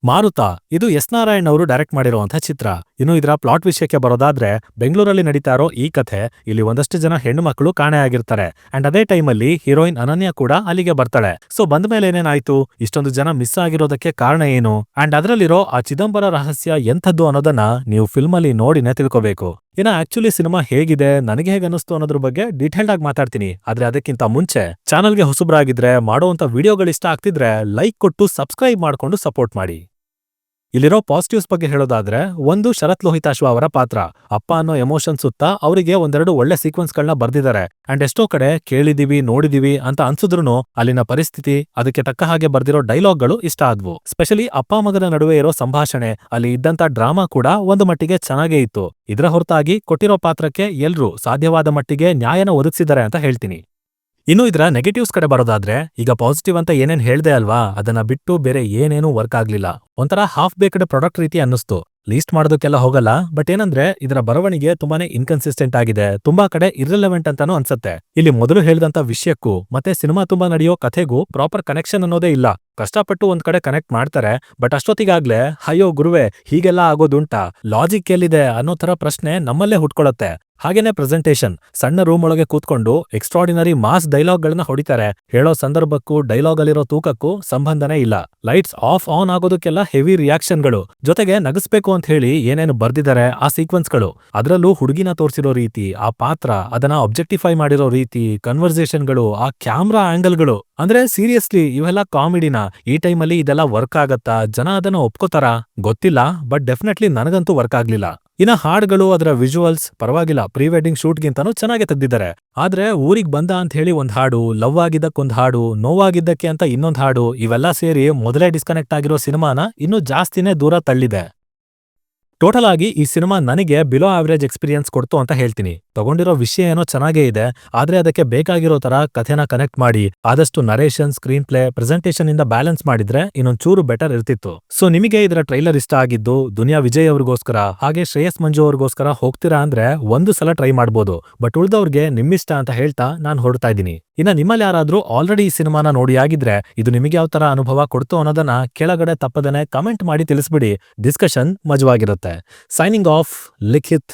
ಮಾರುತ ಇದು ಎಸ್ ನಾರಾಯಣ್ ಅವರು ಡೈರೆಕ್ಟ್ ಮಾಡಿರುವಂತಹ ಚಿತ್ರ. ಇನ್ನು ಇದರ ಪ್ಲಾಟ್ ವಿಷಯಕ್ಕೆ ಬರೋದಾದ್ರೆ, ಬೆಂಗಳೂರಲ್ಲಿ ನಡೀತಾ ಇರೋ ಈ ಕಥೆ ಇಲ್ಲಿ ಒಂದಷ್ಟು ಜನ ಹೆಣ್ಣು ಮಕ್ಕಳು ಕಾಣೆಯಾಗಿರ್ತಾರೆ. ಅಂಡ್ ಅದೇ ಟೈಮಲ್ಲಿ ಹೀರೋಯಿನ್ ಅನನ್ಯ ಕೂಡ ಅಲ್ಲಿಗೆ ಬರ್ತಾಳೆ. ಸೊ ಬಂದ ಮೇಲೆ ಏನೇನಾಯ್ತು, ಇಷ್ಟೊಂದು ಜನ ಮಿಸ್ ಆಗಿರೋದಕ್ಕೆ ಕಾರಣ ಏನು, ಅಂಡ್ ಅದರಲ್ಲಿರೋ ಆ ಚಿದಂಬರ ರಹಸ್ಯ ಎಂಥದ್ದು ಅನ್ನೋದನ್ನ ನೀವು ಫಿಲ್ಮ್ ಅಲ್ಲಿ ನೋಡಿನೇ ತಿಳ್ಕೋಬೇಕು. ಇನ್ನ ಆಕ್ಚುಲಿ ಸಿನಿಮಾ ಹೇಗಿದೆ, ನನಗೆ ಹೇಗೆ ಅನಿಸ್ತು ಅನ್ನೋದ್ರ ಬಗ್ಗೆ ಡೀಟೇಲ್ಡ್ ಆಗಿ ಮಾತಾಡ್ತೀನಿ. ಆದ್ರೆ ಅದಕ್ಕಿಂತ ಮುಂಚೆ ಚಾನಲ್ಗೆ ಹೊಸಬ್ರಾಗಿದ್ರೆ, ಮಾಡುವಂತ ವಿಡಿಯೋಗಳಿಷ್ಟ ಆಗ್ತಿದ್ರೆ ಲೈಕ್ ಕೊಟ್ಟು ಸಬ್ಸ್ಕ್ರೈಬ್ ಮಾಡ್ಕೊಂಡು ಸಪೋರ್ಟ್ ಮಾಡಿ. ಇಲ್ಲಿರೋ ಪಾಸಿಟಿವ್ಸ್ ಬಗ್ಗೆ ಹೇಳೋದಾದ್ರೆ, ಒಂದು ಶರತ್ ಲೋಹಿತಾಶ್ವ ಅವರ ಪಾತ್ರ. ಅಪ್ಪ ಅನ್ನೋ ಎಮೋಷನ್ ಸುತ್ತ ಅವರಿಗೆ ಒಂದೆರಡು ಒಳ್ಳೆ ಸೀಕ್ವೆನ್ಸ್ಗಳನ್ನ ಬರ್ದಿದ್ದಾರೆ. ಅಂಡ್ ಎಷ್ಟೋ ಕಡೆ ಕೇಳಿದೀವಿ ನೋಡಿದೀವಿ ಅಂತ ಅನ್ಸಿದ್ರು ಅಲ್ಲಿನ ಪರಿಸ್ಥಿತಿ, ಅದಕ್ಕೆ ತಕ್ಕ ಹಾಗೆ ಬರ್ದಿರೋ ಡೈಲಾಗ್ಗಳು ಇಷ್ಟ ಆದ್ವು. ಸ್ಪೆಷಲಿ ಅಪ್ಪ ಮಗನ ನಡುವೆ ಇರೋ ಸಂಭಾಷಣೆ, ಅಲ್ಲಿ ಇದ್ದಂತ ಡ್ರಾಮಾ ಕೂಡ ಒಂದು ಮಟ್ಟಿಗೆ ಚೆನ್ನಾಗೇ ಇತ್ತು. ಇದರ ಹೊರತಾಗಿ ಕೊಟ್ಟಿರೋ ಪಾತ್ರಕ್ಕೆ ಎಲ್ರೂ ಸಾಧ್ಯವಾದ ಮಟ್ಟಿಗೆ ನ್ಯಾಯನ ಒದಗಿಸಿದ್ದಾರೆ ಅಂತ ಹೇಳ್ತೀನಿ. ಇನ್ನು ಇದರ ನೆಗೆಟಿವ್ಸ್ ಕಡೆ ಬರೋದಾದ್ರೆ, ಈಗ ಪಾಸಿಟಿವ್ ಅಂತ ಏನೇನ್ ಹೇಳ್ದೆ ಅಲ್ವಾ, ಅದನ್ನ ಬಿಟ್ಟು ಬೇರೆ ಏನೇನೂ ವರ್ಕ್ ಆಗ್ಲಿಲ್ಲ. ಒಂಥರ ಹಾಫ್ ಬೇಕ್ಡ್ ಪ್ರಾಡಕ್ಟ್ ರೀತಿ ಅನ್ನಿಸ್ತು. ಲೀಸ್ಟ್ ಮಾಡೋದಕ್ಕೆಲ್ಲ ಹೋಗಲ್ಲ, ಬಟ್ ಏನಂದ್ರೆ ಇದರ ಬರವಣಿಗೆ ತುಂಬಾನೇ ಇನ್ಕನ್ಸಿಸ್ಟೆಂಟ್ ಆಗಿದೆ. ತುಂಬಾ ಕಡೆ ಇರ್ರೆಲೆವೆಂಟ್ ಅಂತಾನೂ ಅನ್ಸುತ್ತೆ. ಇಲ್ಲಿ ಮೊದಲು ಹೇಳಿದಂತ ವಿಷಯಕ್ಕೂ ಮತ್ತೆ ಸಿನಿಮಾ ತುಂಬಾ ನಡೆಯೋ ಕಥೆಗೂ ಪ್ರಾಪರ್ ಕನೆಕ್ಷನ್ ಅನ್ನೋದೇ ಇಲ್ಲ. ಕಷ್ಟಪಟ್ಟು ಒಂದ್ ಕಡೆ ಕನೆಕ್ಟ್ ಮಾಡ್ತಾರೆ, ಬಟ್ ಅಷ್ಟೊತ್ತಿಗಾಗ್ಲೇ ಅಯ್ಯೋ ಗುರುವೆ ಹೀಗೆಲ್ಲ ಆಗೋದುಂಟಾ, ಲಾಜಿಕ್ ಎಲ್ಲಿದೆ ಅನ್ನೋ ತರ ಪ್ರಶ್ನೆ ನಮ್ಮಲ್ಲೇ ಹುಟ್ಕೊಳತ್ತೆ. ಹಾಗೇನೆ ಪ್ರೆಸೆಂಟೇಷನ್, ಸಣ್ಣ ರೂಮ್ ಒಳಗೆ ಕೂತ್ಕೊಂಡು ಎಕ್ಸ್ಟ್ರಾರ್ಡಿನರಿ ಮಾಸ್ ಡೈಲಾಗ್ಗಳನ್ನ ಹೊಡಿತಾರೆ. ಹೇಳೋ ಸಂದರ್ಭಕ್ಕೂ ಡೈಲಾಗ್ ಅಲ್ಲಿರೋ ತೂಕಕ್ಕೂ ಸಂಬಂಧನೇ ಇಲ್ಲ. ಲೈಟ್ಸ್ ಆಫ್ ಆನ್ ಆಗೋದಕ್ಕೆಲ್ಲ ಹೆವಿ ರಿಯಾಕ್ಷನ್ಗಳು, ಜೊತೆಗೆ ನಗಿಸ್ಬೇಕು ಅಂತ ಹೇಳಿ ಏನೇನು ಬರ್ದಿದ್ದಾರೆ ಆ ಸೀಕ್ವೆನ್ಸ್ಗಳು, ಅದರಲ್ಲೂ ಹುಡುಗಿನ ತೋರಿಸಿರೋ ರೀತಿ, ಆ ಪಾತ್ರ ಅದನ್ನ ಆಬ್ಜೆಕ್ಟಿಫೈ ಮಾಡಿರೋ ರೀತಿ, ಕನ್ವರ್ಸೇಷನ್ಗಳು, ಆ ಕ್ಯಾಮ್ರಾ ಆಂಗಲ್ಗಳು, ಅಂದ್ರೆ ಸೀರಿಯಸ್ಲಿ ಇವೆಲ್ಲ ಕಾಮಿಡಿನ? ಈ ಟೈಮಲ್ಲಿ ಇದೆಲ್ಲ ವರ್ಕ್ ಆಗತ್ತಾ? ಜನ ಅದನ್ನ ಒಪ್ಕೋತಾರ ಗೊತ್ತಿಲ್ಲ, ಬಟ್ ಡೆಫಿನೆಟ್ಲಿ ನನಗಂತೂ ವರ್ಕ್ ಆಗ್ಲಿಲ್ಲ. ಇನ್ನ ಹಾಡ್ಗಳು, ಅದರ ವಿಜುವಲ್ಸ್ ಪರವಾಗಿಲ್ಲ, ಪ್ರೀ ವೆಡ್ಡಿಂಗ್ ಶೂಟ್ಗಿಂತಾನೂ ಚೆನ್ನಾಗಿ ತೆಗ್ದಿದ್ದಾರೆ. ಆದ್ರೆ ಊರಿಗ್ ಬಂದ ಅಂತ ಹೇಳಿ ಒಂದ್ ಹಾಡು, ಲವ್ ಆಗಿದ್ದಕ್ಕೊಂದ್ ಹಾಡು, ನೋವಾಗಿದ್ದಕ್ಕೆ ಅಂತ ಇನ್ನೊಂದ್ ಹಾಡು, ಇವೆಲ್ಲ ಸೇರಿ ಮೊದಲೇ ಡಿಸ್ಕನೆಕ್ಟ್ ಆಗಿರೋ ಸಿನಿಮಾನ ಇನ್ನೂ ಜಾಸ್ತಿನೇ ದೂರ ತಳ್ಳಿದೆ. ಟೋಟಲ್ ಆಗಿ ಈ ಸಿನಿಮಾ ನನಗೆ ಬಿಲೋ ಆವರೇಜ್ ಎಕ್ಸ್ಪೀರಿಯನ್ಸ್ ಕೊಡ್ತು ಅಂತ ಹೇಳ್ತೀನಿ. ತಗೊಂಡಿರೋ ವಿಷಯ ಏನೋ ಚೆನ್ನಾಗೇ ಇದೆ, ಆದ್ರೆ ಅದಕ್ಕೆ ಬೇಕಾಗಿರೋ ತರ ಕಥೆನ ಕನೆಕ್ಟ್ ಮಾಡಿ ಆದಷ್ಟು ನರೇಷನ್, ಸ್ಕ್ರೀನ್ ಪ್ಲೇ, ಪ್ರೆಸೆಂಟೇಷನ್ ಇಂದ ಬ್ಯಾಲೆನ್ಸ್ ಮಾಡಿದ್ರೆ ಇನ್ನೊಂಚೂರು ಬೆಟರ್ ಇರ್ತಿತ್ತು. ಸೊ ನಿಮಗೆ ಇದರ ಟ್ರೈಲರ್ ಇಷ್ಟ ಆಗಿದ್ದು ದುನಿಯಾ ವಿಜಯ್ ಅವ್ರಿಗೋಸ್ಕರ ಹಾಗೆ ಶ್ರೇಯಸ್ ಮಂಜು ಅವ್ರಿಗೋಸ್ಕರ ಹೋಗ್ತೀರಾ ಅಂದ್ರೆ ಒಂದು ಸಲ ಟ್ರೈ ಮಾಡ್ಬೋದು. ಬಟ್ ಉಳ್ದವ್ರಿಗೆ ನಿಮ್ಮಿಷ್ಟ ಅಂತ ಹೇಳ್ತಾ ನಾನು ಹೊರಡ್ತಾ ಇದ್ದೀನಿ. ಇನ್ನ ನಿಮ್ಮಲ್ಲಿ ಯಾರಾದ್ರೂ ಆಲ್ರೆಡಿ ಈ ಸಿನಿಮಾನ ನೋಡಿ ಆಗಿದ್ರೆ ಇದು ನಿಮಗೆ ಯಾವ ತರ ಅನುಭವ ಕೊಡ್ತು ಅನ್ನೋದನ್ನ ಕೆಳಗಡೆ ತಪ್ಪದೇನೆ ಕಮೆಂಟ್ ಮಾಡಿ ತಿಳಿಸ್ಬಿಡಿ. ಡಿಸ್ಕಷನ್ ಮಜವಾಗಿರುತ್ತೆ. ಸೈನಿಂಗ್ ಆಫ್, ಲಿಖಿತ್.